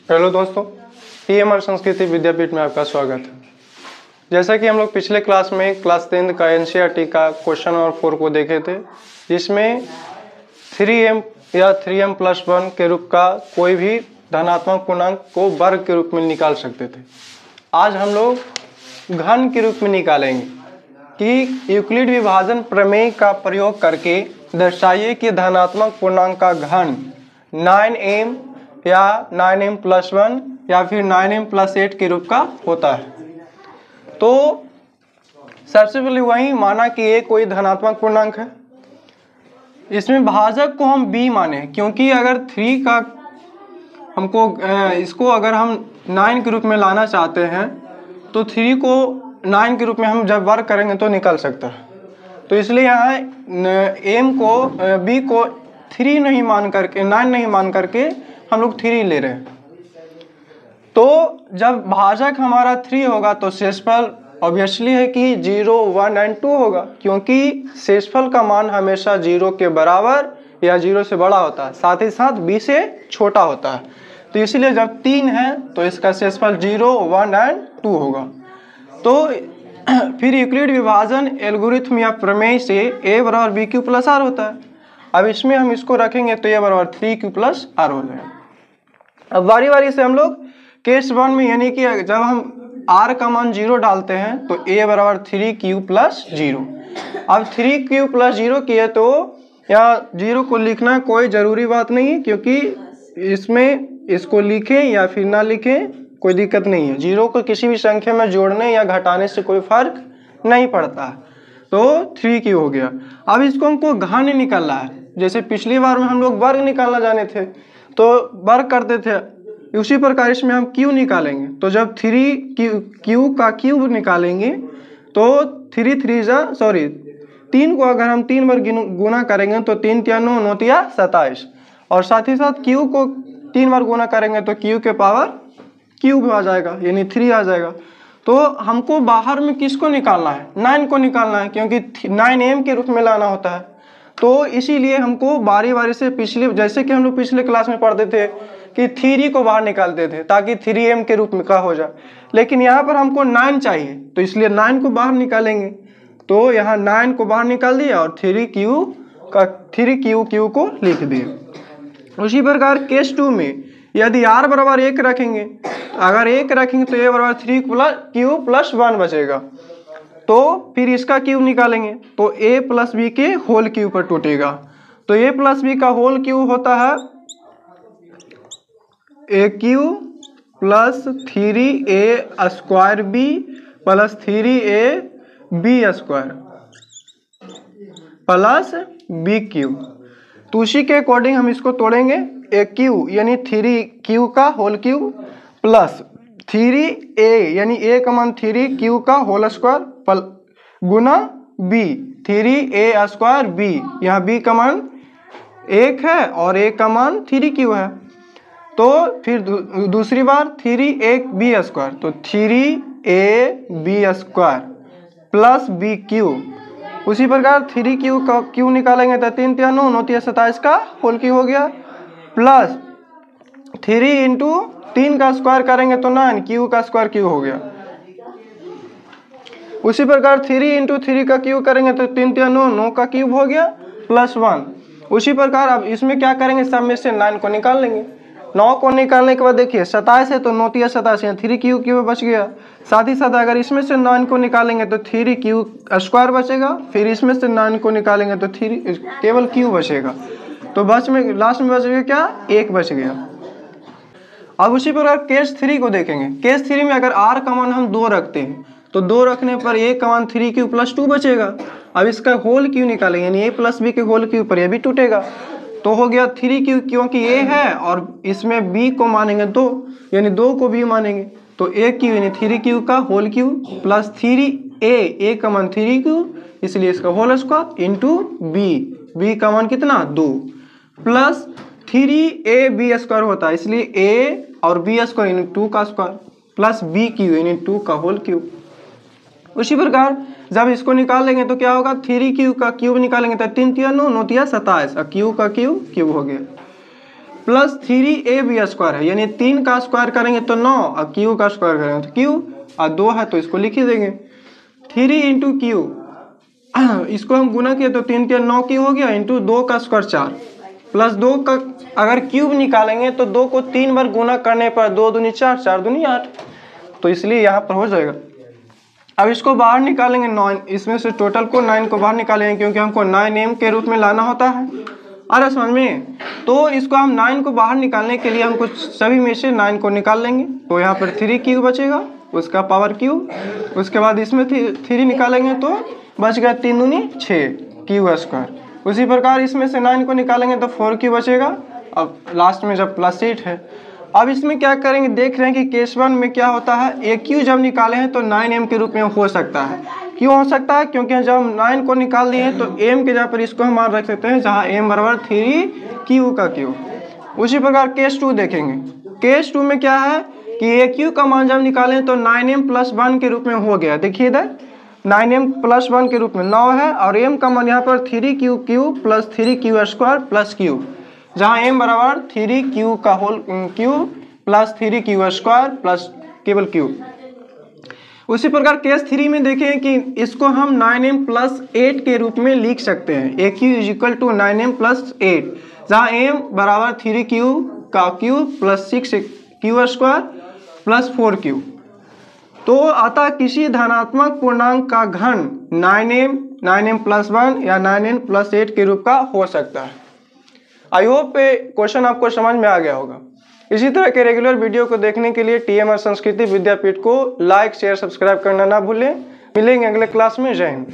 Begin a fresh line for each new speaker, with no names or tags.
Hello दोस्तों, TMR संस्कृति विद्यापीठ में आपका स्वागत है। जैसा कि हम लोग पिछले क्लास में क्लास 10 का NCERT का क्वेश्चन नंबर 4 को देखे थे, जिसमें 3m या 3m+1 के रूप का कोई भी धनात्मक पूर्णांक को वर्ग के रूप में निकाल सकते थे। आज हम लोग घन के रूप में निकालेंगे कि यूक्लिड विभाजन प्रमेय का प्रयोग करके दर्शाइए कि धनात्मक पूर्णांक का घन 9m या 9m+1 या फिर 9m+8 के रूप का होता है। तो सबसे पहले वही माना कि ये कोई धनात्मक पूर्णांक है। इसमें भाजक को हम b माने, क्योंकि अगर 3 का हमको इसको अगर हम 9 के रूप में लाना चाहते हैं तो 3 को 9 के रूप में हम जब वर्ग करेंगे तो निकल सकता है। तो इसलिए यहाँ m को b को 3 नहीं मान करके 9 नहीं मान करके हम लोग 3 ले रहे हैं। तो जब भाजक हमारा 3 होगा तो शेषफल ऑब्वियसली है कि 0, 1 एंड 2 होगा, क्योंकि शेषफल का मान हमेशा 0 के बराबर या 0 से बड़ा होता है, साथ ही साथ b से छोटा होता है। तो इसलिए जब 3 है तो इसका शेषफल 0, 1 एंड 2 होगा। तो फिर यूक्लिड विभाजन एल्गोरिथम या प्रमेय से a बराबर bq प्लस r होता है। अब इसमें हम इसको रखेंगे तो a बराबर 3q प्लस r हो जाएगा। अब बारी बारी से हम लोग केस 1 में, यानी कि जब हम r का मान 0 डालते हैं तो a बराबर 3q प्लस 0। अब 3q प्लस 0 किए तो यहाँ 0 को लिखना कोई ज़रूरी बात नहीं है, क्योंकि इसमें इसको लिखें या फिर ना लिखें कोई दिक्कत नहीं है। 0 को किसी भी संख्या में जोड़ने या घटाने से कोई फर्क नहीं पड़ता। तो 3q हो गया। अब इसको हमको घन निकालना है। जैसे पिछली बार में हम लोग वर्ग निकालना जाने थे तो वर्ग करते थे, उसी प्रकार इसमें हम q निकालेंगे। तो जब 3q का क्यूब निकालेंगे तो 3 को अगर हम 3 बार गुना करेंगे तो 3 × 9 = 27, और साथ ही साथ q को 3 बार गुना करेंगे तो q के पावर क्यूब आ जाएगा, यानी 3 आ जाएगा। तो हमको बाहर में किसको निकालना है? 9 को निकालना है, क्योंकि 9m के रूप में लाना होता है। तो इसीलिए हमको बारी बारी से जैसे कि हम लोग पिछले क्लास में पढ़ते थे कि 3 को बाहर निकालते थे ताकि 3m के रूप में का हो जाए, लेकिन यहाँ पर हमको 9 चाहिए तो इसलिए 9 को बाहर निकालेंगे। तो यहाँ 9 को बाहर निकाल दिया और 3q को लिख दिए। उसी प्रकार केस 2 में यदि r बराबर 1 रखेंगे, अगर 1 रखेंगे तो a बराबर 3q प्लस 1 बचेगा। तो फिर इसका क्यूब निकालेंगे तो a प्लस b के होल क्यूब पर टूटेगा। तो a प्लस b का होल क्यूब होता है aq plus 3a² b plus 3ab² plus b³ तो उसी के अकॉर्डिंग हम इसको तोड़ेंगे। aq यानी 3q का होल क्यूब प्लस 3a यानी a का मान 3q का होल स्क्वायर गुना b 3a² b, यहाँ b का मान 1 है और a का मान 3q है। तो फिर दूसरी बार 3ab² तो 3ab² प्लस b³ उसी प्रकार 3q का q निकालेंगे तो 3 × 9 = 27 का होल क्यूब हो गया, प्लस 3 × 3 का स्क्वायर करेंगे तो 9 q का स्क्वायर क्यूब हो गया। उसी प्रकार 3 × 3 का क्यूब करेंगे तो 3 × 9 का क्यूब हो गया प्लस 1। उसी प्रकार अब इसमें क्या करेंगे, सब में से 9 को निकाल लेंगे। 9 को निकालने के बाद देखिए 27 है तो 9 × 27 यहाँ 3q बच गया। साथ ही साथ अगर इसमें से 9 को निकालेंगे तो 3q² बचेगा, फिर इसमें से 9 को निकालेंगे तो केवल q बचेगा। तो लास्ट में बच गया क्या, 1 बच गया। अब उसी प्रकार केस 3 को देखेंगे। केस 3 में अगर r का मान हम 2 रखते हैं तो 2 रखने पर a का मान 3q प्लस 2 बचेगा। अब इसका होल क्यू निकालेंगे, यानी a प्लस b के होल क्यू पर यह भी टूटेगा। तो हो गया 3q, क्योंकि a है और इसमें b को मानेंगे 2, यानी 2 को b मानेंगे तो aq यानी 3q का होल क्यू प्लस 3a का मान 3q इसलिए इसका होल स्क्वायर इंटू b का मान कितना 2 प्लस 3ab² होता है, इसलिए a और b² यानी 2 का स्क्वायर प्लस b³ यानी 2 का होल क्यूब। उसी प्रकार जब इसको निकाल लेंगे तो क्या होगा, 3q का क्यूब निकालेंगे तो 3 × 9 = 27 और q का क्यूब हो गया। प्लस 3ab² है, यानी 3 का स्क्वायर करेंगे तो 9 और q का स्क्वायर करेंगे तो q, और 2 है तो इसको लिख ही देंगे 3 इंटू क्यू, इसको हम गुना किए तो 3 के 9 क्यू हो गया, इंटू 2 का स्क्वायर 4 प्लस 2 का अगर क्यूब निकालेंगे तो 2 को 3 बार गुना करने पर 2 दूनी 4, 4 दूनी 8, तो इसलिए यहाँ पर हो जाएगा। अब इसको बाहर निकालेंगे 9, इसमें से टोटल को 9 को बाहर निकालेंगे क्योंकि हमको 9m के रूप में लाना होता है। अरे समझ में, तो इसको हम 9 को बाहर निकालने के लिए हमको सभी में से 9 को निकाल लेंगे, तो यहाँ पर 3q बचेगा, उसका पावर q, उसके बाद इसमें 3 निकालेंगे तो बच गया 3 दूनी 6 q²। उसी प्रकार इसमें से 9 को निकालेंगे तो 4q बचेगा। अब लास्ट में जब प्लस 8 है, अब इसमें क्या करेंगे, देख रहे हैं कि केस 1 में क्या होता है, एक q जब निकाले हैं तो 9m के रूप में हो सकता है। क्यों हो सकता है, क्योंकि जब हम 9 को निकाल दिए हैं तो m के जगह पर इसको हम मान रख सकते हैं, जहाँ m बराबर 3q का q। उसी प्रकार केस 2 देखेंगे, केस 2 में क्या है कि ए क्यू का मान जब निकालें तो 9m प्लस 1 के रूप में हो गया। देखिए इधर 9m प्लस 1 के रूप में 9 है, और m का मान यहाँ पर 3q प्लस 3q² प्लस q, जहाँ m बराबर 3q का होल q प्लस 3q² प्लस केवल q। उसी प्रकार केस 3 में देखें कि इसको हम 9m प्लस 8 के रूप में लिख सकते हैं, a q is equal to 9m plus 8, जहाँ m बराबर 3q का q plus 6q² plus 4q। तो अतः किसी धनात्मक पूर्णांक का घन 9m प्लस 1 या 9m प्लस 8 के रूप का हो सकता है। आई होप क्वेश्चन आपको समझ में आ गया होगा। इसी तरह के रेगुलर वीडियो को देखने के लिए TMR संस्कृति विद्यापीठ को लाइक शेयर सब्सक्राइब करना ना भूलें। मिलेंगे अगले क्लास में। जय हिंद।